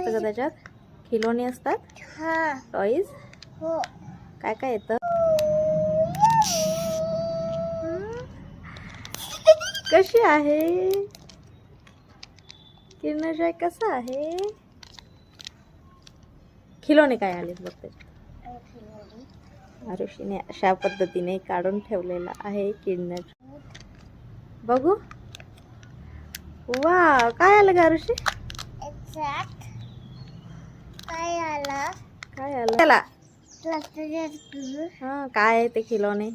असतं का त्याच्यात? खिलोने असतात, टॉईज. काय काय येतं? कशी आहे किरणजॉय? कसं आहे? खिलोने काय आले बघ त्याच्यात. आरुषीने अशा पद्धतीने काढून ठेवलेला आहे किरणज. बघू. वा, काय आलं का आरुषी? काय आलं त्याला? हा, काय आहे ते खिलोने?